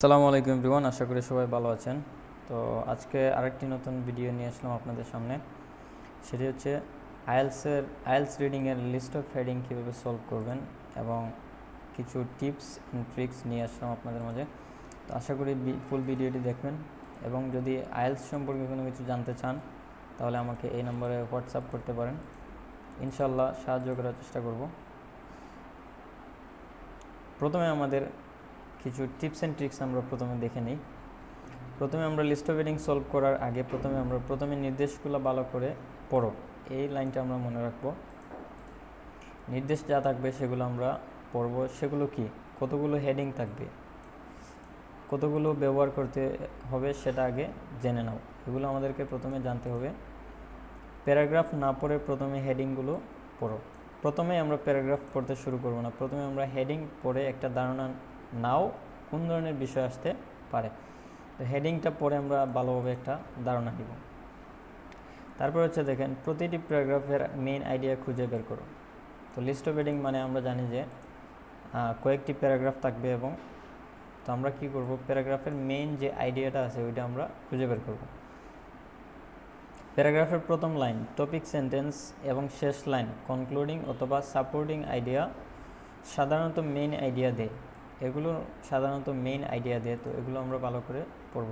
আসসালামু আলাইকুম এভরিওয়ান, আশা করি সবাই ভালো আছেন। তো আজকে আরেকটি নতুন ভিডিও নিয়ে আসলাম আপনাদের সামনে। সেটি হচ্ছে আইএলস রিডিংয়ের লিস্ট অফ হেডিং কীভাবে সলভ করবেন এবং কিছু টিপস অ্যান্ড ট্রিক্স নিয়ে আসলাম আপনাদের মাঝে। তো আশা করি ফুল ভিডিওটি দেখবেন এবং যদি আইএলস সম্পর্কে কোনো কিছু জানতে চান তাহলে আমাকে এই নম্বরে হোয়াটসঅ্যাপ করতে পারেন, ইনশাল্লাহ সাহায্য করার চেষ্টা করব। প্রথমে আমাদের কিছু টিপস অ্যান্ড ট্রিক্স আমরা প্রথমে দেখে নিই। প্রথমে আমরা লিস্ট অফ হেডিং সলভ করার আগে প্রথমে নির্দেশগুলো ভালো করে পড়ো, এই লাইনটা আমরা মনে রাখবো। নির্দেশ যা থাকবে সেগুলো আমরা পড়ব। সেগুলো কি, কতগুলো হেডিং থাকবে, কতগুলো ব্যবহার করতে হবে সেটা আগে জেনে নাও, এগুলো আমাদেরকে প্রথমে জানতে হবে। প্যারাগ্রাফ না পড়ে প্রথমে হেডিংগুলো পড়ো। প্রথমে আমরা প্যারাগ্রাফ পড়তে শুরু করব না, প্রথমে আমরা হেডিং পড়ে একটা ধারণা নাও কোন ধরনের বিষয় আসতে পারে। তো হেডিংটা পড়ে আমরা ভালোভাবে একটা ধারণা নিব। তারপর হচ্ছে দেখেন, প্রতিটি প্যারাগ্রাফের মেইন আইডিয়া খুঁজে বের করো। তো লিস্ট অফ হেডিং মানে আমরা জানি যে কয়েকটি প্যারাগ্রাফ থাকবে, এবং তো আমরা কি করব, প্যারাগ্রাফের মেইন যে আইডিয়াটা আছে ওইটা আমরা খুঁজে বের করব। প্যারাগ্রাফের প্রথম লাইন, টপিক, সেন্টেন্স এবং শেষ লাইন কনক্লুডিং অথবা সাপোর্টিং আইডিয়া সাধারণত মেইন আইডিয়া দেয়। এগুলো সাধারণত মেইন আইডিয়া দেয়, তো এগুলো আমরা ভালো করে পড়ব।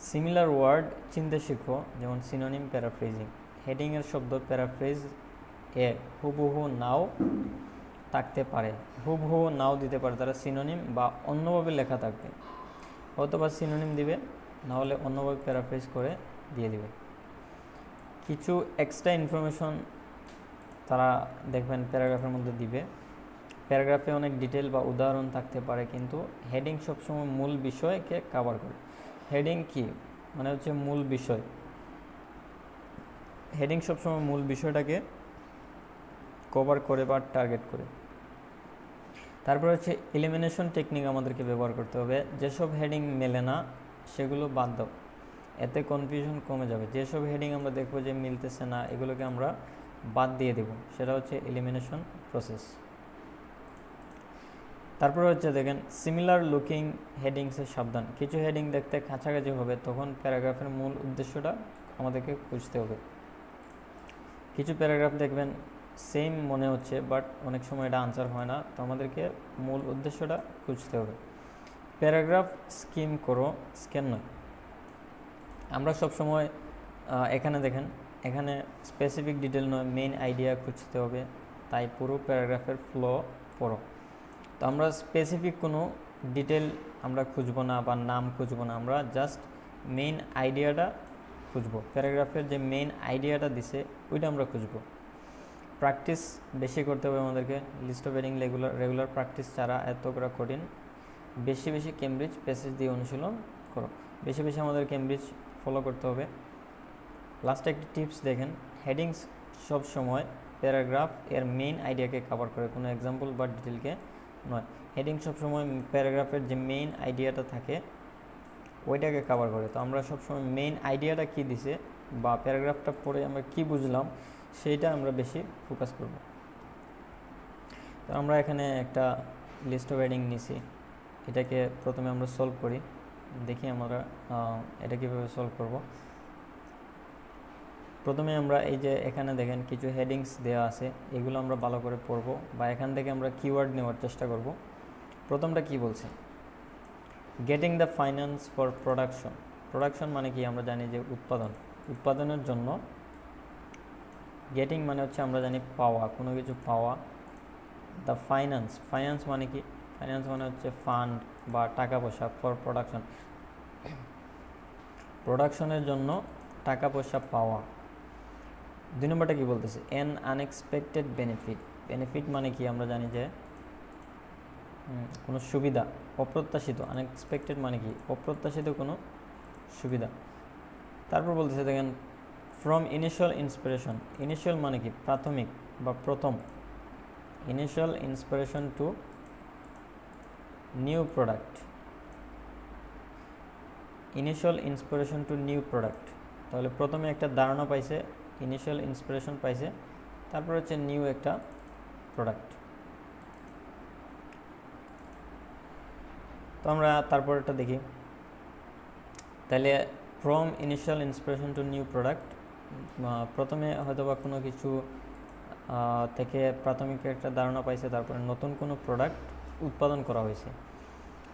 সিমিলার ওয়ার্ড চিনতে শিখো, যেমন সিনোনিম, প্যারাফ্রেজিং। হেডিংয়ের শব্দ প্যারাফ্রেজ এ হুবহু নাও থাকতে পারে, হুবহু নাও দিতে পারে, তারা সিনোনিম বা অন্যভাবে লেখা থাকবে, অথবা সিনোনিম দিবে, না হলে অন্যভাবে প্যারাফ্রেজ করে দিয়ে দিবে। কিছু এক্সট্রা ইনফরমেশন তারা দেখবেন প্যারাগ্রাফের মধ্যে দিবে। প্যারাগ্রাফে অনেক ডিটেল বা উদাহরণ থাকতে পারে, কিন্তু হেডিং সবসময় মূল বিষয়কে কভার করে। হেডিং কি মানে হচ্ছে মূল বিষয়, হেডিং সবসময় মূল বিষয়টাকে কভার করে বা টার্গেট করে। তারপর হচ্ছে এলিমিনেশন টেকনিক আমাদেরকে ব্যবহার করতে হবে। যেসব হেডিং মেলে না সেগুলো বাদ দাও, এতে কনফিউশন কমে যাবে। যেসব হেডিং আমরা দেখবো যে মিলতেছে না, এগুলোকে আমরা বাদ দিয়ে দেব, সেটা হচ্ছে এলিমিনেশন প্রসেস। তারপরে হচ্ছে দেখেন, সিমিলার লুকিং হেডিংসের সাবধান। কিছু হেডিং দেখতে কাছাকাছি হবে, তখন প্যারাগ্রাফের মূল উদ্দেশ্যটা আমাদেরকে খুঁজতে হবে। কিছু প্যারাগ্রাফ দেখবেন সেম মনে হচ্ছে, বাট অনেক সময় এটা আনসার হয় না, তো আমাদেরকে মূল উদ্দেশ্যটা খুঁজতে হবে। প্যারাগ্রাফ স্কিম করো, স্ক্যান নয়। আমরা সবসময় এখানে দেখেন, এখানে স্পেসিফিক ডিটেল নয়, মেইন আইডিয়া খুঁজতে হবে, তাই পুরো প্যারাগ্রাফের ফ্লো পড়ো। তো আমরা স্পেসিফিক কোনো ডিটেল আমরা খুঁজবো না বা নাম খুঁজবো না, আমরা জাস্ট মেইন আইডিয়াটা খুঁজবো। প্যারাগ্রাফের যে মেইন আইডিয়াটা দিছে ওইটা আমরা খুঁজবো। প্র্যাকটিস বেশি করতে হবে আমাদেরকে। List of heading regular practice ছাড়া এত করা কঠিন। বেশি বেশি কেমব্রিজ প্যাসেজ দিয়ে অনুশীলন করো, বেশি বেশি আমাদের কেমব্রিজ ফলো করতে হবে। লাস্টে একটি টিপস দেখেন, হেডিংস সব সময় প্যারাগ্রাফ এর মেইন আইডিয়াকে কভার করে, কোনো এক্সাম্পল বা ডিটেলকে নয়। হেডিং সবসময় প্যারাগ্রাফের যে মেইন আইডিয়াটা থাকে ওইটাকে কভার করে। তো আমরা সবসময় মেইন আইডিয়াটা কী দিছে বা প্যারাগ্রাফটা পড়ে আমরা কি বুঝলাম সেইটা আমরা বেশি ফোকাস করব। তো আমরা এখানে একটা লিস্ট অফ হেডিং নিছি, এটাকে প্রথমে আমরা সলভ করি, দেখি আমরা এটা কীভাবে সলভ করব। প্রথমে আমরা এই যে এখানে দেখেন কিছু হেডিংস দেওয়া আছে, এগুলো আমরা ভালো করে পড়ব বা এখান থেকে আমরা কিওয়ার্ড নেওয়ার চেষ্টা করব। প্রথমটা কি বলছে, getting the finance for production. Production মানে কি, আমরা জানি যে উৎপাদনের জন্য। গেটিং মানে হচ্ছে আমরা জানি পাওয়া, কোনো কিছু পাওয়া। দ্য ফাইন্যান্স মানে কি, ফাইন্যান্স মানে হচ্ছে ফান্ড বা টাকা পয়সা। ফর প্রোডাকশনের জন্য টাকা পয়সা পাওয়া। 2 নম্বরটা কি বলতেছে, অ্যান আনএক্সপেক্টেড বেনিফিট মানে কি, আমরা জানি যে কোনো সুবিধা, অপ্রত্যাশিত। আনএক্সপেক্টেড মানে কি, অপ্রত্যাশিত কোনো সুবিধা। তারপর বলতেছে দেখেন, ফ্রম ইনিশিয়াল ইন্সপিরেশন। ইনিশিয়াল মানে কি, প্রাথমিক বা প্রথম। Initial inspiration two new product. তাহলে প্রথমে একটা ধারণা পাইছে, ইনিশিয়াল ইন্সপিরেশন পাইছে, তারপর হচ্ছে নিউ একটা প্রোডাক্ট। তো আমরা তারপরটা দেখি। তাহলে from initial inspiration two new product, প্রথমে হয়তো বা কোনো কিছু থেকে প্রাথমিক একটা ধারণা পাইছে, তারপরে নতুন কোনো প্রোডাক্ট উৎপাদন করা হয়েছে।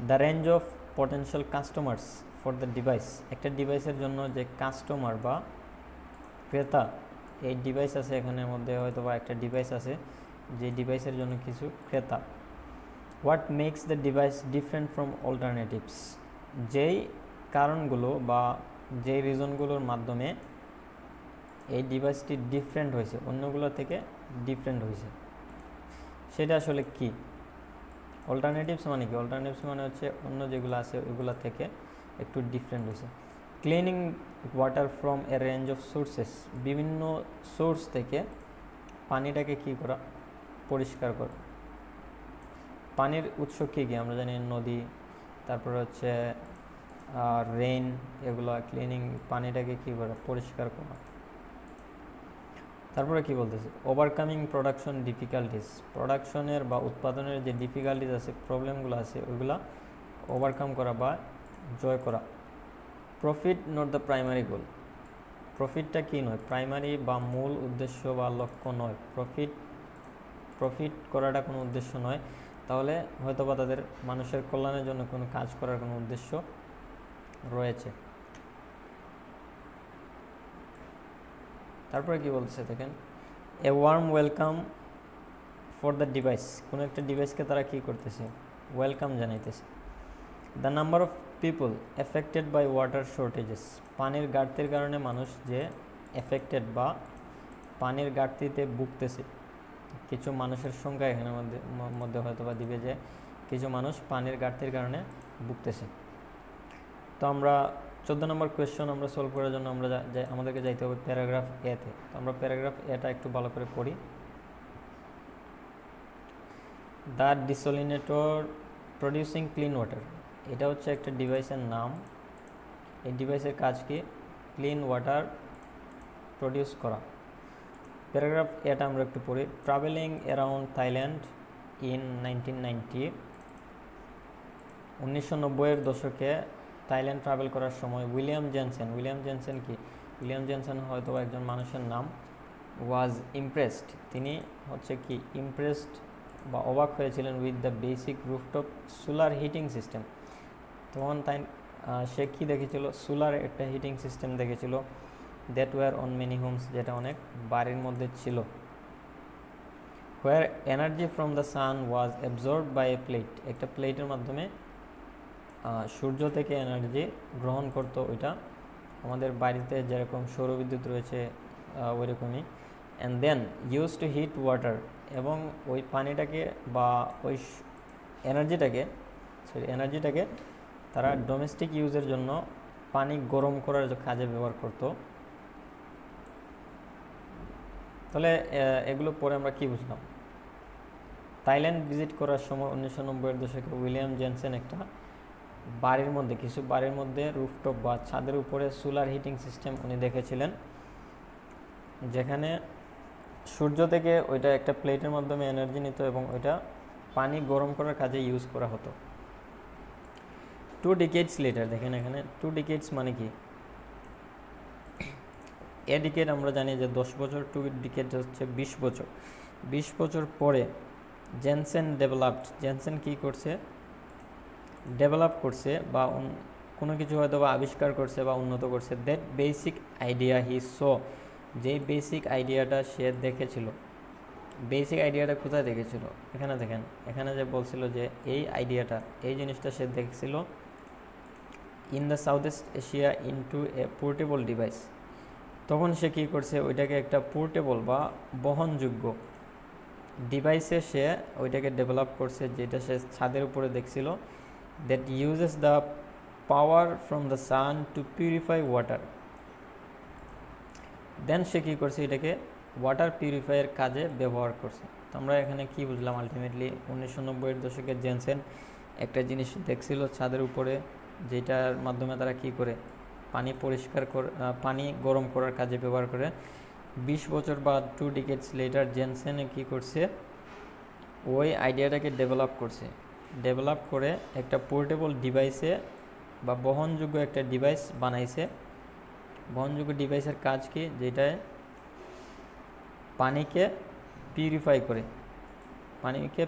The range of potential customers for the device, একটা ডিভাইসের জন্য যে কাস্টমার বা ক্রেতা, এই ডিভাইস আছে এখানের মধ্যে হয়তো বা একটা ডিভাইস আছে, যে ডিভাইসের জন্য কিছু ক্রেতা। What makes the device different from alternatives, যেই কারণগুলো বা যেই রিজনগুলোর মাধ্যমে এই ডিভাইসটি ডিফারেন্ট হয়েছে, অন্যগুলো থেকে ডিফারেন্ট হয়েছে, সেটা আসলে কি? অল্টারনেটিভস মানে কি? অল্টারনেটিভস মানে হচ্ছে অন্য যেগুলো আছে ওইগুলো থেকে একটু ডিফারেন্ট হয়েছে। Cleaning water from a range of sources, বিভিন্ন সোর্স থেকে পানিটাকে কি করা? পরিষ্কার করা। পানির উৎস কী কী আমরা জানি? নদী, তারপর হচ্ছে রেইন, এগুলো ক্লিনিং, পানিটাকে কী করা? পরিষ্কার করা। তারপরে কি বলতেছে? ওভারকামিং প্রোডাকশন ডিফিকাল্টিস, প্রোডাকশনের বা উৎপাদনের যে ডিফিকাল্টিস আছে, প্রবলেমগুলো আছে, ওইগুলা ওভারকাম করা বা জয় করা। প্রফিট নট দ্য প্রাইমারি গোল, প্রফিটটা কি নয়? প্রাইমারি বা মূল উদ্দেশ্য বা লক্ষ্য নয়। প্রফিট করাটা কোনো উদ্দেশ্য নয়, তাহলে হয়তো বা তাদের মানুষের কল্যাণের জন্য কোনো কাজ করার কোনো উদ্দেশ্য রয়েছে। তারপরে কি বলতেছে দেখেন, a warm welcome for the device, কোনো একটা ডিভাইসকে তারা কি করতেছে? ওয়েলকাম জানাইতেছে। The number of people affected by water shortages, পানির ঘাটতির কারণে মানুষ যে এফেক্টেড বা পানির ঘাটতিতে ভুগতেছে, কিছু মানুষের সংখ্যা এখানের মধ্যে হয়তো বা দিবে যে কিছু মানুষ পানির ঘাটতির কারণে ভুগতেছে। তো আমরা 14 নম্বর কোয়েশ্চন আমরা সলভ করার জন্য আমাদেরকে যাইতে হবে প্যারাগ্রাফ এতে। তো আমরা প্যারাগ্রাফ এটা একটু ভালো করে পড়ি। দ্য ডিসোলিনেটর প্রডিউসিং ক্লিন ওয়াটার, এটা হচ্ছে একটা ডিভাইসের নাম। এই ডিভাইসের কাজ কি? ক্লিন ওয়াটার প্রডিউস করা। প্যারাগ্রাফ এটা আমরা একটু পড়ি। ট্রাভেলিং অ্যারাউন্ড থাইল্যান্ড ইন 1990, 1990-এর দশকে থাইল্যান্ড ট্রাভেল করার সময় উইলিয়াম জেনসেন কি? উইলিয়াম জেনসেন হয়তো একজন মানুষের নাম। ওয়াজ ইমপ্রেসড, তিনি হচ্ছে কি ইমপ্রেসড বা অবাক হয়েছিলেন with the basic rooftop solar heating system. তখন তাই সে কী দেখেছিল? সোলার একটা হিটিং সিস্টেম দেখেছিল। That were on many homes, যেটা অনেক বাড়ির মধ্যে ছিল। Where energy from the sun was absorbed by a plate, একটা প্লেটের মাধ্যমে সূর্য থেকে এনার্জি গ্রহণ করতো। ওইটা আমাদের বাড়িতে যেরকম সৌরবিদ্যুৎ রয়েছে ওইরকমই। And then use to heat water, এবং ওই পানিটাকে বা ওই এনার্জিটাকে তারা ডোমেস্টিক ইউজের জন্য পানি গরম করার কাজে ব্যবহার করতো। তাহলে এগুলো পরে আমরা কি বুঝলাম? থাইল্যান্ড ভিজিট করার সময় 1990-এর দশকে উইলিয়াম জেনসেন একটা কিছু বাড়ির মধ্যে রুফটপ বা ছাদের উপরে সোলার হিটিং সিস্টেম উনি দেখেছিলেন, যেখানে সূর্য থেকে ওইটা একটা প্লেটের মাধ্যমে এনার্জি নিত এবং ওইটা পানি গরম করার কাজে ইউজ করা হতো। 2 decades later, দেখেন এখানে 2 decades মানে কি? এ ডিকেড আমরা জানি যে 10 বছর, 2 decades হচ্ছে 20 বছর। 20 বছর পরে জেনসেন কি করছে? ডেভেলপ করছে বা কোনো কিছু হয়তো বা আবিষ্কার করছে বা উন্নত করছে। That basic idea he so, যেই বেসিক আইডিয়াটা সে দেখেছিল। বেসিক আইডিয়াটা কোথায় দেখেছিল? এখানে দেখেন, এখানে যে বলছিল যে এই জিনিসটা সে দেখছিল in the south east Asia into a portable device. তখন সে কী করছে? ওইটাকে একটা পোর্টেবল বা বহনযোগ্য ডিভাইসে সে ওইটাকে ডেভেলপ করছে, যেটা সে ছাদের উপরে দেখছিল। That uses the power from the sun to purify water. Then সে কী করছে? এটাকে ওয়াটার পিউরিফায়ার কাজে ব্যবহার করছে। তো আমরা এখানে কি বুঝলাম? আলটিমেটলি 1990-এর দশকে জেনসেন একটা জিনিস দেখছিল ছাদের উপরে, যেটার মাধ্যমে তারা কি করে? পানি গরম করার কাজে ব্যবহার করে। 20 বছর বা 2 decades লেটার জেনসেনে কী করছে? ওই আইডিয়াটাকে ডেভেলপ করছে। ডেভেলপ করে একটা পোর্টেবল ডিভাইসে বা বহনযোগ্য একটা ডিভাইস বানাইছে। বহনযোগ্য ডিভাইসের কাজ কি? যেটায় পানিকে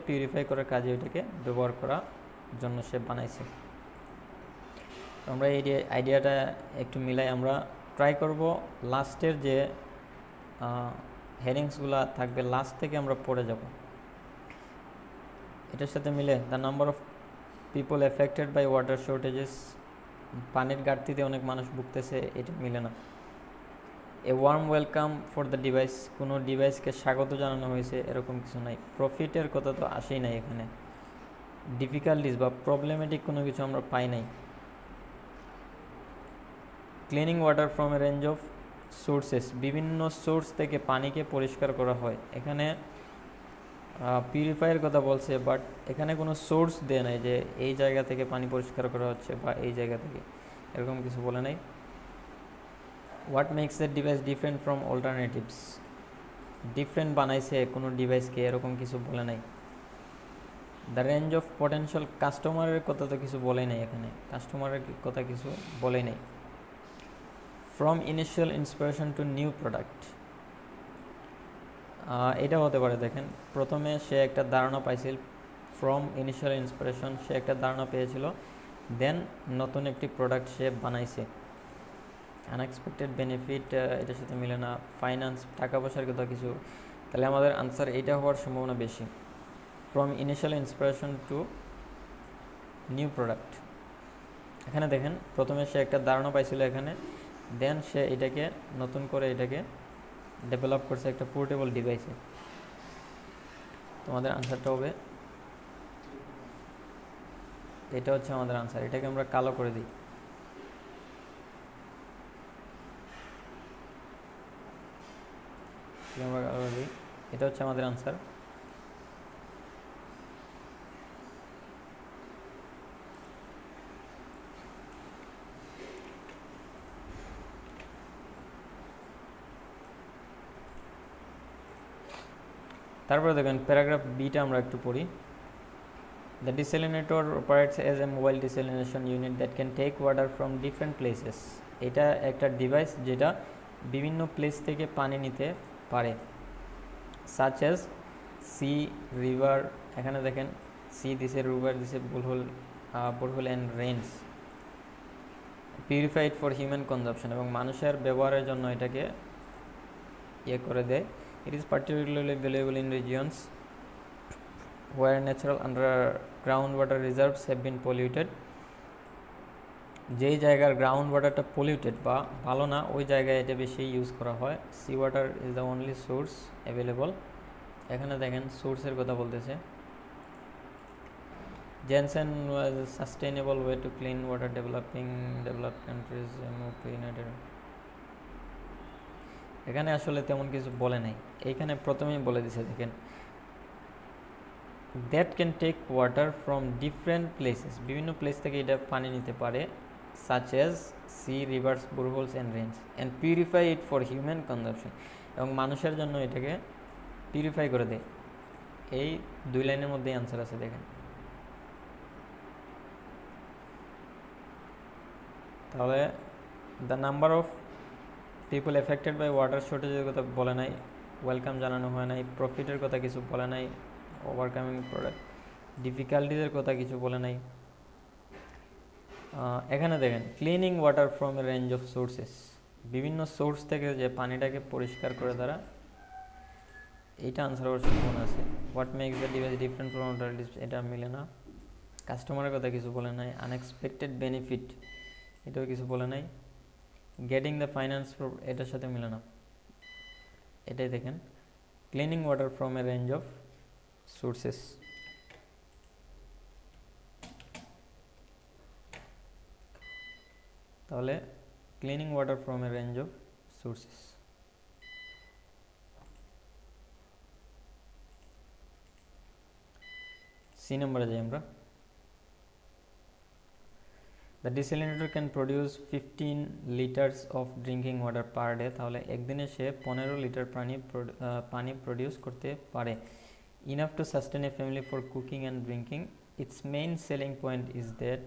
পিউরিফাই করার কাজে এটাকে ব্যবহার করার জন্য সে বানাইছে। তো আমরা এই আইডিয়াটা একটু মিলাই আমরা ট্রাই করব লাস্টের যে হেডিংসগুলো থাকবে লাস্ট থেকে আমরা পড়ে যাব। এটার সাথে মিলে the number of people affected by water shortages, পানির ঘাটতিতে অনেক মানুষ ভুগতেছে, এটা মিলে না। A warm welcome for the device, কোনো ডিভাইসকে স্বাগত জানানো হয়েছে এরকম কিছু নাই। প্রফিটের কথা তো আসেই নাই এখানে। ডিফিকাল্টিস বা প্রবলেমেটিক কোনো কিছু আমরা পাই নাই। Cleaning water from a range of sources, বিভিন্ন সোর্স থেকে পানিকে পরিষ্কার করা হয়। এখানে পিউরিফায়ার কথা বলছে, বাট এখানে কোনো সোর্স দেয় নাই যে এই জায়গা থেকে পানি পরিষ্কার করা হচ্ছে বা এই জায়গা থেকে, এরকম কিছু বলে নাই। What makes the device different from alternatives, different বানাইছে কোনো ডিভাইসকে, এরকম কিছু বলে নাই। দ্য রেঞ্জ অফ পটেনশিয়াল কাস্টমারের কথা তো কিছু বলেই নাই এখানে, কাস্টমারের কথা কিছু বলেই নাই। From initial inspiration two new product, এটা হতে পারে। দেখেন প্রথমে সে একটা ধারণা পাইছিল, ফ্রম ইনিশিয়াল ইন্সপিরেশন সে একটা ধারণা পেয়েছিল, দেন নতুন একটি প্রোডাক্ট সে বানাইছে। আনএক্সপেক্টেড বেনিফিট, এটার সাথে মিলে না। ফাইন্যান্স, টাকা পয়সার কথা কিছু, তাহলে আমাদের আনসার এইটা হওয়ার সম্ভাবনা বেশি। From initial inspiration two new product, এখানে দেখেন প্রথমে সে একটা ধারণা পাইছিল এখানে, দেন সে এটাকে নতুন করে এটাকে ডেভেলপ করছে একটা পোর্টেবল ডিভাইসে। তোমাদের আনসারটা হবে, এটা হচ্ছে আমাদের আনসার। এটাকে আমরা কালো করে দিই। আমরা কালো করে দিই, এটা হচ্ছে আমাদের আনসার। তারপরে দেখেন প্যারাগ্রাফ বিটা আমরা একটু পড়ি। The desalinator operates as a mobile desalination unit that can take water from different places, এটা একটা ডিভাইস যেটা বিভিন্ন প্লেস থেকে পানি নিতে পারে। সাচ এজ সি, রিভার, এখানে দেখেন সি দিছে, রিভার দিছে, borehole and rains. Purified for human consumption, এবং মানুষের ব্যবহারের জন্য এটাকে ইয়ে করে দেয়। It is particularly valuable in regions where natural underground water reserves have been polluted, যেই জায়গার গ্রাউন্ড ওয়াটারটা পলিউটেড বা ভালো না, ওই জায়গায় এটা বেশি ইউজ করা হয়। Sea water is the only source available, এখানে দেখেন সোর্সের কথা বলতেছে। Janssen was a sustainable way to clean water, developed countries move to United, এখানে আসলে তেমন কিছু বলে নাই, এইখানে প্রথমেই বলে দিছে দেখেন that can take water from different places, বিভিন্ন প্লেস থেকে এটা পানি নিতে পারে। Such as sea, rivers, boreholes and range, and purify it for human consumption, এবং মানুষের জন্য এটাকে পিউরিফাই করে দেয়। এই দুই লাইনের মধ্যেই আনসার আছে দেখেন। তাহলে the number of people affected by water শর্টেজের কথা বলে নাই, ওয়েলকাম জানানো হয় নাই, প্রফিটের কথা কিছু বলে নাই, ওভারকামিং প্রোডাক্ট ডিফিকাল্টিজের কথা কিছু বলে নাই। এখানে দেখেন cleaning water from a range of sources, বিভিন্ন সোর্স থেকে যে পানিটাকে পরিষ্কার করে তারা, এইটা আনসার হওয়ার সম্ভাবনা আছে। What makes the device different from alternatives, এটা মিলে না। কাস্টমারের কথা কিছু বলে নাই। আনএক্সপেক্টেড বেনিফিট, এটাও কিছু বলে নাই। গেটিং দ্য ফাইন্যান্স, এটার সাথে মিলে না। এটাই দেখেন cleaning water from a range of sources. তাহলে cleaning water from a range of sources. C নম্বরে যাই আমরা। The desalinator can produce 15 litres of drinking water per day, তাহলে একদিনে সে 15 লিটার পানি প্রডিউস করতে পারে। Enough to sustain a family for cooking and drinking, its main selling point is that,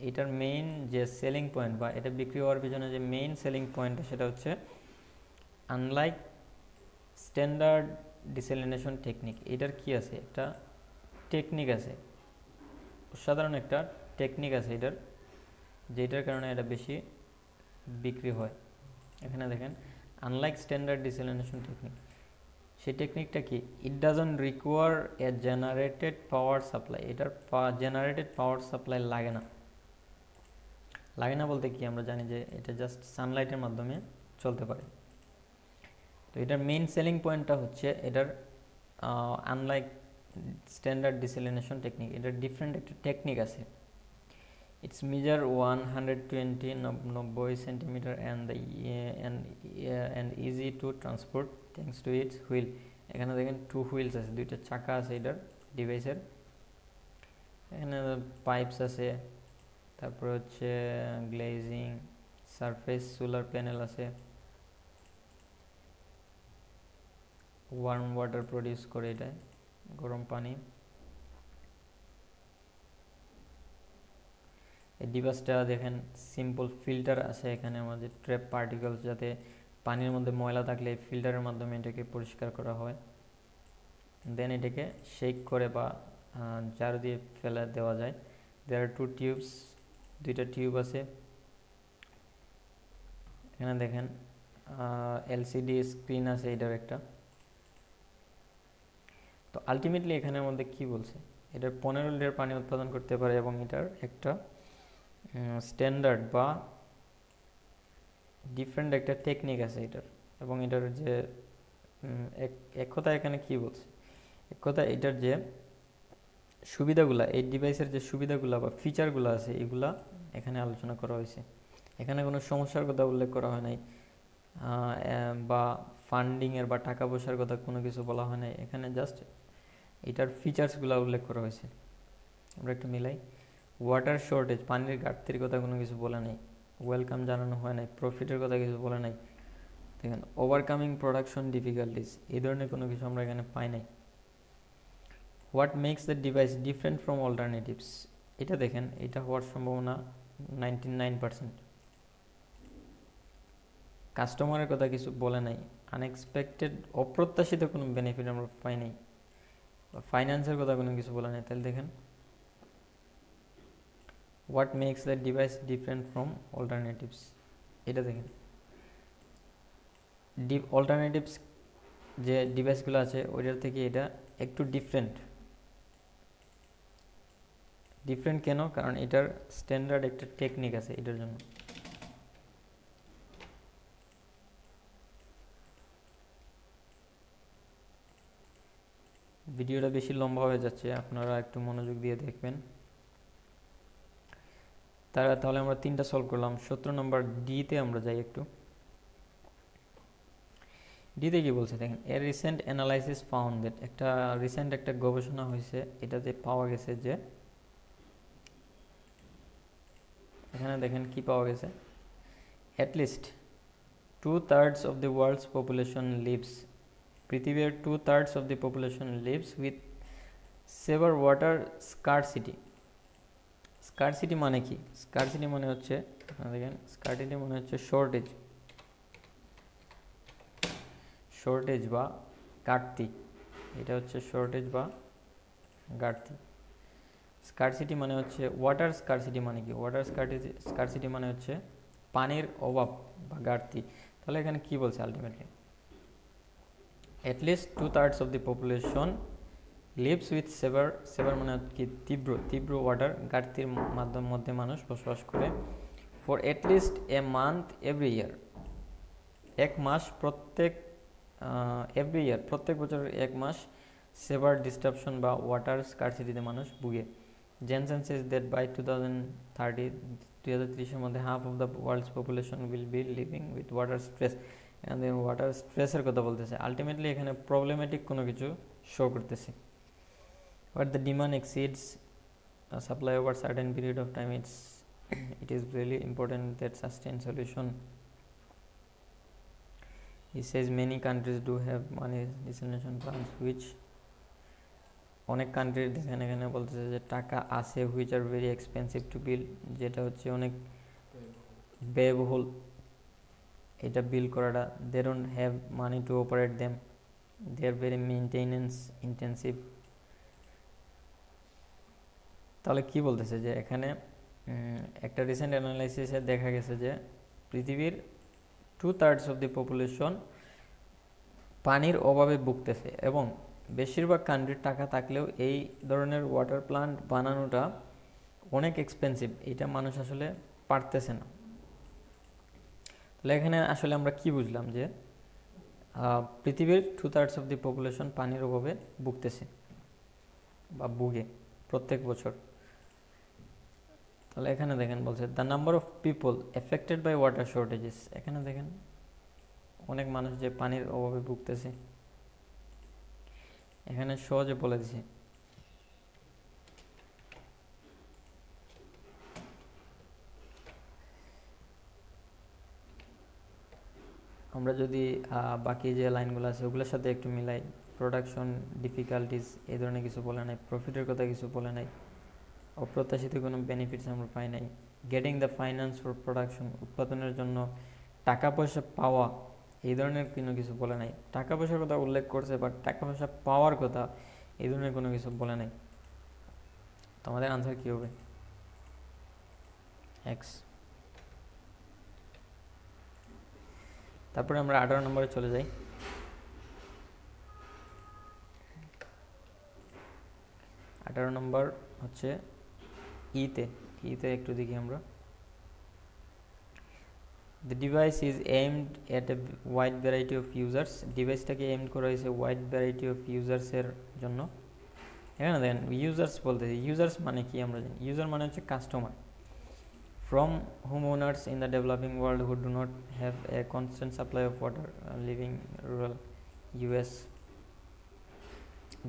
এটার মেইন যে সেলিং পয়েন্ট বা এটা বিক্রি হওয়ার পিছনে যে মেইন সেলিং পয়েন্ট সেটা হচ্ছে আনলাইক স্ট্যান্ডার্ড ডিসেলিনেশন টেকনিক। এটার কি আছে, একটা টেকনিক আছে, সাধারণ একটা টেকনিক আছে এটার, যেটার কারণে এটা বেশি বিক্রি হয়। এখানে দেখেন আনলাইক স্ট্যান্ডার্ড ডিসেলিনেশন টেকনিক, সেই টেকনিকটা কি, it doesn't require a generated power supply. এটার জেনারেটেড পাওয়ার সাপ্লাই লাগে না। লাগে না বলতে কি, আমরা জানি যে এটা জাস্ট সানলাইটের মাধ্যমে চলতে পারে। তো এটার মেইন সেলিং পয়েন্টটা হচ্ছে এটার আনলাইক স্ট্যান্ডার্ড ডিসেলিনেশন টেকনিক, এটার ডিফারেন্ট একটা টেকনিক আছে। It's measure 120 centimetre and easy to transport thanks to its wheel. এখানে দেখেন 2 হুইলস আছে, 2টা চাকা আছে এটার ডিভাইসের। এখানে পাইপস আছে, তারপর হচ্ছে গ্লেজিং সারফেস, সোলার প্যানেল আছে, ওয়ার্ম ওয়াটার প্রডিউস করে এটা, গরম পানি। এই ডিভাইসটা দেখেন সিম্পল ফিল্টার আছে এখানে, আমাদের ট্র্যাপ পার্টিকেলস, যাতে পানির মধ্যে ময়লা থাকলে ফিল্টারের মাধ্যমে এটাকে পরিষ্কার করা হয়। দেন এটাকে শেক করে বা ঝাড়ু দিয়ে ফেলে দেওয়া যায়। দেয়ার আর 2 টিউবস, 2টা টিউব আছে। এখানে দেখেন এলসিডি স্ক্রিন আছে এটার একটা। তো আলটিমেটলি এখানের মধ্যে কি বলছে, এটার 15 লিটার পানি উৎপাদন করতে পারে এবং এটার একটা স্ট্যান্ডার্ড বা ডিফারেন্ট একটা টেকনিক আছে এটার। এবং এটার যে এক কথা এখানে কি বলছে, এক কথা এটার যে সুবিধাগুলা, এই ডিভাইসের যে সুবিধাগুলা বা ফিচারগুলো আছে এগুলা এখানে আলোচনা করা হয়েছে। এখানে কোনো সমস্যার কথা উল্লেখ করা হয় নাই, বা ফান্ডিংয়ের বা টাকা পয়সার কথা কোনো কিছু বলা হয় নাই। এখানে জাস্ট এটার ফিচার্সগুলো উল্লেখ করা হয়েছে। আমরা একটু মিলাই। ওয়াটার শর্টেজ, পানির ঘাটতির কথা কোনো কিছু বলে নাই, ওয়েলকাম জানানো হয় নাই, প্রফিটের কথা কিছু বলে নাই। দেখেন ওভারকামিং প্রোডাকশন ডিফিকাল্টিস, এই ধরনের কোনো কিছু আমরা এখানে পাই নাই। What makes the device different from alternatives, এটা দেখেন এটা হওয়ার সম্ভাবনা 99%। কাস্টমারের কথা কিছু বলে নাই, আনএক্সপেক্টেড অপ্রত্যাশিত কোনো বেনিফিট আমরা পাই নাই, ফাইন্যান্সের কথা কোনো কিছু বলে নাই। তাহলে দেখেন what makes the device different from alternatives, এটা দেখেন অল্টারনেটিভস যে ডিভাইসগুলো আছে ওইটার থেকে এটা একটু ডিফারেন্ট। ডিফারেন্ট কেন, কারণ এটার স্ট্যান্ডার্ড একটা টেকনিক আছে এটার জন্য। ভিডিওটা বেশি লম্বা হয়ে যাচ্ছে, আপনারা একটু মনোযোগ দিয়ে দেখবেন। তাহলে আমরা 3টা সলভ করলাম। 17 নম্বর ডিতে আমরা যাই একটু। ডিতে কি বলছে দেখেন, a recent analysis found that, একটা রিসেন্ট একটা গবেষণা হয়েছে, এটাতে পাওয়া গেছে যে, এখানে দেখেন কি পাওয়া গেছে, at least 2/3 of the world's population lives, পৃথিবীর 2/3 of the population lives with severe water scarcity. Scarcity মানে কি, স্কারসিটি মানে হচ্ছে, দেখেন স্কারসিটি মানে হচ্ছে শর্টেজ, শর্টেজ বা ঘাটতি, এটা হচ্ছে শর্টেজ বা ঘাটতি। স্কারসিটি মানে হচ্ছে, ওয়াটার স্কারসিটি মানে কি, ওয়াটার স্কারসিটি মানে হচ্ছে পানির অভাব বা ঘাটতি। তাহলে এখানে কি বলছে ultimately, at least 2/3 of the population lives with severe মানে কি, তীব্র ওয়াটার ঘাটতির মধ্যে মানুষ বসবাস করে। For at least a month every year, এক মাস প্রত্যেক এভরি ইয়ার প্রত্যেক বছরের এক মাস সেভার ডিস্টারপশন বা ওয়াটার স্কারসিটিতে মানুষ ভুগে। জেনসেন সেজ দ্যাট বাই 2030 মধ্যে half of the world's population will be living with water stress. এখান থেকে ওয়াটার স্ট্রেসের কথা বলতেছে। আলটিমেটলি এখানে প্রবলেমেটিক কোনো কিছু শো করতেছে। But the demand exceeds supply over certain period of time, it is really important that sustained solution. He says many countries do have money desalination plants which অনেক কান্ট্রির দেখেন এখানে বলতেছে যে টাকা আছে which are very expensive to build, যেটা হচ্ছে অনেক ব্যয়বহুল এটা বিল্ড করাটা। They don't have money to operate them, they are very maintenance intensive. তাহলে কি বলতেছে যে এখানে একটা রিসেন্ট অ্যানালাইসিসে দেখা গেছে যে পৃথিবীর 2/3 অফ দি পপুলেশন পানির অভাবে ভুগতেছে, এবং বেশিরভাগ কান্ট্রির টাকা থাকলেও এই ধরনের ওয়াটার প্লান্ট বানানোটা অনেক এক্সপেন্সিভ, এটা মানুষ আসলে পারতেছে না। তাহলে এখানে আসলে আমরা কি বুঝলাম যে পৃথিবীর 2/3 অফ দি পপুলেশন পানির অভাবে ভুগতেছে বা ভুগে প্রত্যেক বছর। তাহলে এখানে দেখেন বলছে the number of people affected by water shortages, এখানে দেখেন অনেক মানুষ যে পানির অভাবে ভুগতেছে, এখানে সহজে বলে দিছে। আমরা যদি বাকি যে লাইনগুলো আছে ওগুলোর সাথে একটু মিলাই, প্রোডাকশন ডিফিকাল্টিস এই ধরনের কিছু বলে নাই, প্রফিটের কথা কিছু বলে নাই, অপ্রত্যাশিত কোনো বেনিফিটস আমরা পাই নাই, getting the finance for production উৎপাদনের জন্য টাকা পয়সা পাওয়া এই ধরনের কোনো কিছু বলে নাই। টাকা পয়সার কথা উল্লেখ করছে, বাট টাকা পয়সা পাওয়ার কথা এই ধরনের কোনো কিছু বলে নাই। তো আমাদের আনসার কী হবে? এক্স। তারপরে আমরা 18 নম্বরে চলে যাই। 18 নম্বর হচ্ছে ইতে একটু দেখি আমরা। The device is aimed at a wide variety of users, ডিভাইসটাকে aimed করা হয়েছে wide variety of users এর জন্য। এখানে দেখেন ইউজার্স বলতেছি, ইউজার্স মানে কি আমরা জানি, ইউজার মানে হচ্ছে customer, from homeowners in the developing world who do not have a constant supply of water, living rural US.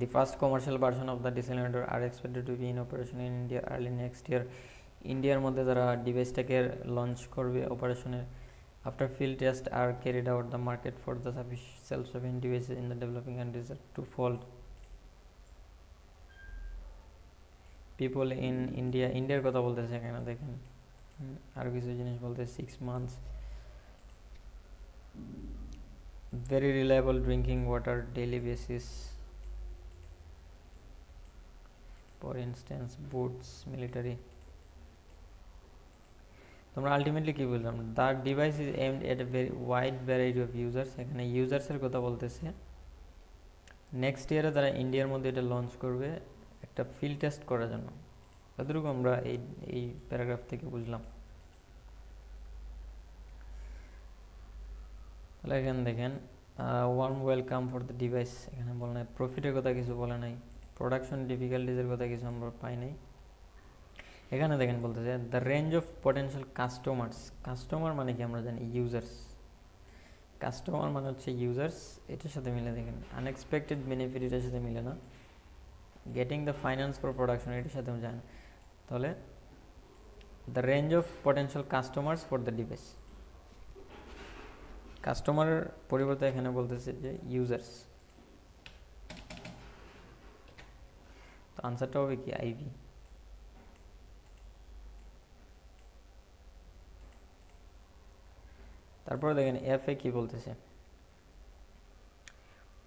The first commercial version of the desalinator are expected to be in operation in India early next year. ইন্ডিয়ার মধ্যে যারা ডিভাইসটাকে launch করবে অপারেশনে, after field tests are carried out, the market for the self-sufficient devices in the developing countries are twofold. People in India, ইন্ডিয়ার কথা বলতেছে এখানে দেখেন, আর কিছু জিনিস বলতে 6 months, very reliable drinking water daily basis, for instance boots, military. তোমরা ultimately কি বুঝলাম, the device is aimed at a very wide variety of users, এখানে ইউজার্সের কথা বলতেছে। নেক্সট ইয়ারে তারা ইন্ডিয়ার মধ্যে এটা লঞ্চ করবে একটা ফিল্ড টেস্ট করার জন্য, এতটুকু আমরা এই প্যারাগ্রাফ থেকে বুঝলাম। তাহলে এখানে দেখেন worm welcome for the device, এখানে বলে নাই, প্রফিটের কথা কিছু বলে নাই, প্রোডাকশন ডিফিকাল্টিজের কথা কিছু আমরা পাই নাই। এখানে দেখেন বলতেছে the range of potential customers, customer মানে কি আমরা জানি ইউজার্স, কাস্টমার মানে হচ্ছে ইউজার্স, এটার সাথে মিলে দেখেন আনএক্সপেক্টেড বেনিফিট এটার সাথে মিলে না, getting the finance for production এটার সাথে যায় না। তাহলে the range of potential customers for the device, কাস্টমারের পরিবর্তে এখানে বলতেছে যে ইউজার্স। তো আনসারটা হবে কি আইভি। তারপরে দেখেন এফ এ কি বলতেছে,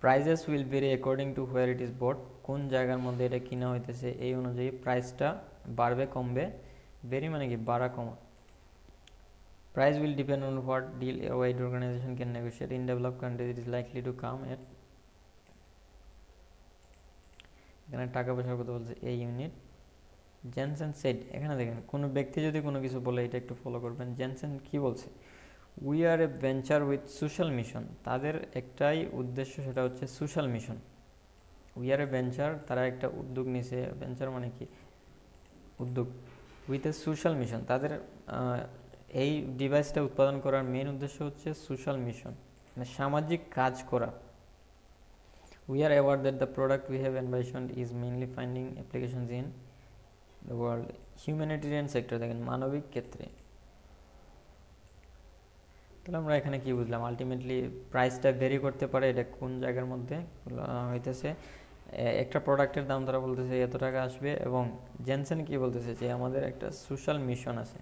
prices will vary according to where it is bought, কোন জায়গার মধ্যে এটা কিনা হইতেছে এই অনুযায়ী প্রাইসটা বাড়বে কমবে, ভেরি মানে কি বাড়া কমা। Price will depend on what deal a wide organisation can negotiate, in develop countries it is likely to come at, এখানে টাকা পয়সার কথা বলছে এই ইউনিট। জেনসেন সেড, এখানে দেখেন কোনো ব্যক্তি যদি কোনো কিছু বলে এটা একটু ফলো করবেন। জেনসেন কি বলছে, we are A venture with social mission, তাদের একটাই উদ্দেশ্য সেটা হচ্ছে social mission. We are A venture, তারা একটা উদ্যোগ নিছে, ভেঞ্চার মানে কি উদ্যোগ, উইথ এ সোশ্যাল মিশন, তাদের এই ডিভাইসটা উৎপাদন করার মেইন উদ্দেশ্য হচ্ছে সোশ্যাল মিশন, মানে সামাজিক কাজ করা। We are aware that the product we have envisioned is mainly finding applications in the world, humanitarian sector, দেখেন মানবিক ক্ষেত্রে। তাহলে আমরা এখানে কি বুঝলাম, আলটিমেটলি প্রাইসটা ভেরি করতে পারে, এটা কোন জায়গার মধ্যে হইতেছে, একটা প্রোডাক্টের দাম তারা বলতেছে এত টাকা আসবে, এবং জেনসেন কি বলতেছে যে আমাদের একটা সোশ্যাল মিশন আছে।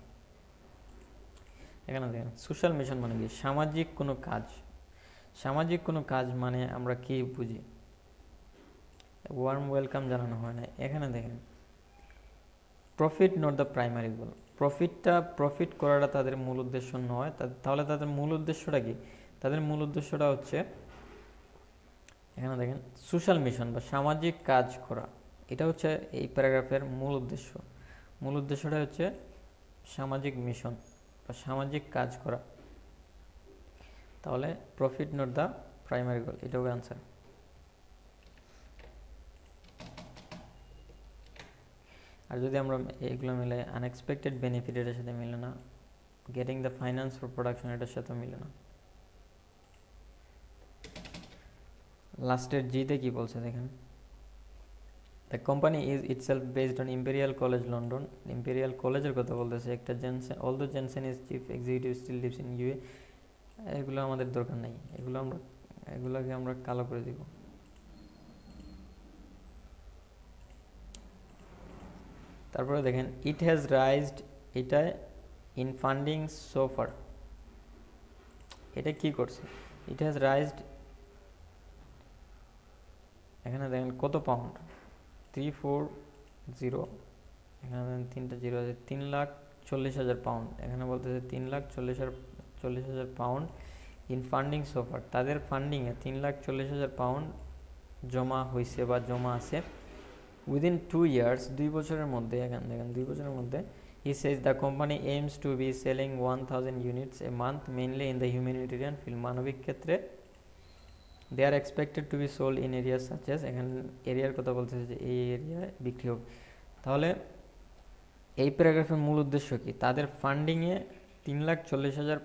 এখানে দেখেন সোশ্যাল মিশন মানে কি, সামাজিক কোনো কাজ। সামাজিক কোনো কাজ মানে আমরা কি বুঝি, ওয়ার্ম ওয়েলকাম জানানো হয় না। এখানে দেখেন profit not the primary goal, profit করাটা তাদের মূল উদ্দেশ্য নয়। তাহলে তাদের মূল উদ্দেশ্যটা কি, তাদের মূল উদ্দেশ্যটা হচ্ছে এখানে দেখেন সোশ্যাল মিশন বা সামাজিক কাজ করা। এটা হচ্ছে এই প্যারাগ্রাফের মূল উদ্দেশ্য। মূল উদ্দেশ্যটা হচ্ছে সামাজিক মিশন বা সামাজিক কাজ করা। তাহলে প্রফিট নট দ্য প্রাইমারি গোল, এটা হবে আনসার। আর যদি আমরা এইগুলো মিলে, আনএক্সপেক্টেড বেনিফিট এটার সাথে মিলে না, getting the finance for production এটার সাথে মিলে না। লাস্টের জিতে কি বলছে দেখেন, the company is itself based on imperial college London. Imperial কলেজের কথা বলতেছে একটা। Jensen although Jensen is chief executive still lives in UA. এগুলো আমাদের দরকার নেই, এগুলোকে আমরা কালো করে দিব। তারপরে দেখেন ইট হ্যাজ রাইজড, এটা ইন ফান্ডিং সো ফার, এটা কি করছে, ইট হ্যাজ রাইজড, এখানে দেখেন কত পাউন্ড, 340, এখানে দেখেন 3টা জিরো আছে, 3,40,000 পাউন্ড। এখানে বলতেছে 3,40,000 pound in funding so far, তাদের ফান্ডিংয়ে 3,40,000 পাউন্ড জমা হয়েছে বা জমা আছে। উইদিন 2 years, 2 বছরের মধ্যে, এখানে দেখেন 2 বছরের মধ্যে, he says the company aims to be selling 1,000 units a month mainly in the humanitarian field. মানবিক ক্ষেত্রে they are expected to be sold in area such as, এখানে এরিয়ার কথা বলতেছে যে এই এরিয়ায় বিক্রি হবে। তাহলে এই প্যারাগ্রাফের মূল উদ্দেশ্য কি, তাদের ফান্ডিংয়ে 3,40,000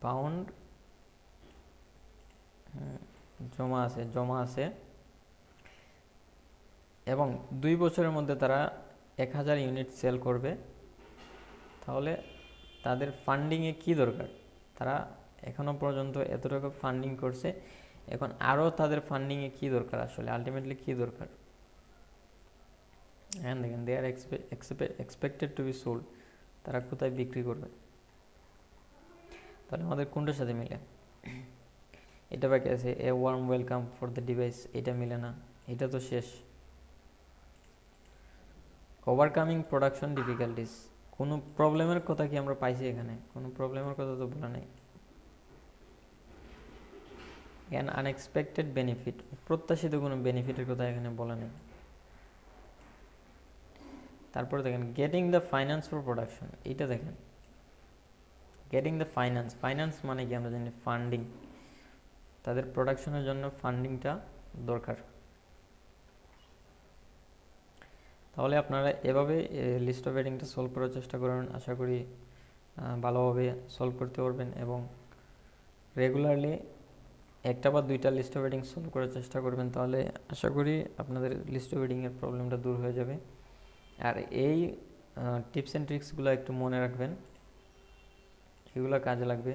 পাউন্ড জমা আছে এবং 2 বছরের মধ্যে তারা 1,000 ইউনিট সেল করবে। তাহলে তাদের ফান্ডিংয়ে কি দরকার, তারা এখনো পর্যন্ত এত টাকা ফান্ডিং করছে, এখন আরও তাদের ফান্ডিংয়ে কি দরকার, আসলে আলটিমেটলি কি দরকার। হ্যাঁ দেখেন দে are expected to be sold, তারা কোথায় বিক্রি করবে। তাহলে আমাদের কোনটার সাথে মিলে, এটা বাকি আছে a warm welcome for the device, এটা মিলে না, এটা তো শেষ। ওভারকামিং প্রোডাকশন ডিফিকাল্টিস, কোনো প্রবলেমের কথা কি আমরা পাইছি এখানে, কোনো প্রবলেমের কথা তো বলা নেই। অ্যান আনএক্সপেক্টেড বেনিফিট, প্রত্যাশিত কোনো বেনিফিটের কথা এখানে বলা নেই। তারপরে দেখেন getting the finance for production, এইটা দেখেন গেটিং দ্য ফাইন্যান্স মানে কি আমরা জানি ফান্ডিং, তাদের প্রোডাকশনের জন্য ফান্ডিংটা দরকার। তাহলে আপনারা এভাবে লিস্ট অফ হেডিংটা সলভ করার চেষ্টা করবেন, আশা করি ভালোভাবে সলভ করতে পারবেন এবং রেগুলারলি একটা বা দুইটা লিস্ট অফ হেডিং সলভ করার চেষ্টা করবেন। তাহলে আশা করি আপনাদের লিস্ট অফ হেডিংয়ের প্রবলেমটা দূর হয়ে যাবে। আর এই টিপস অ্যান্ড ট্রিক্সগুলো একটু মনে রাখবেন, এগুলো কাজে লাগবে।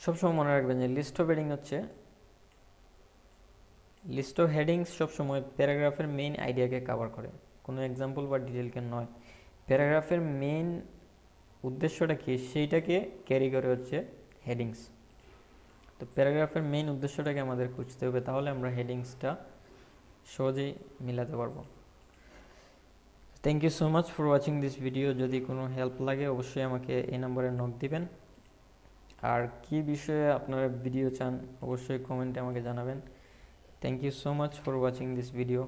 সবসময় মনে রাখবেন যে লিস্ট অফ হেডিং হচ্ছে, লিস্ট অফ হেডিংস সবসময় প্যারাগ্রাফের মেইন আইডিয়াকে কভার করে, কোনো এক্সাম্পল বা ডিটেলকে নয়। প্যারাগ্রাফের মেইন উদ্দেশ্যটা কি সেইটাকে ক্যারি করে হচ্ছে হেডিংস। তো প্যারাগ্রাফের মেইন উদ্দেশ্যটাকে আমাদের খুঁজতে হবে, তাহলে আমরা হেডিংসটা সহজেই মিলাতে পারবো। Thank you so much for watching this video. যদি কোনো হেল্প লাগে অবশ্যই আমাকে এই নম্বরে নক দিবেন। আর কি বিষয়ে আপনারা ভিডিও চান অবশ্যই কমেন্টে আমাকে জানাবেন। Thank you so much for watching this video.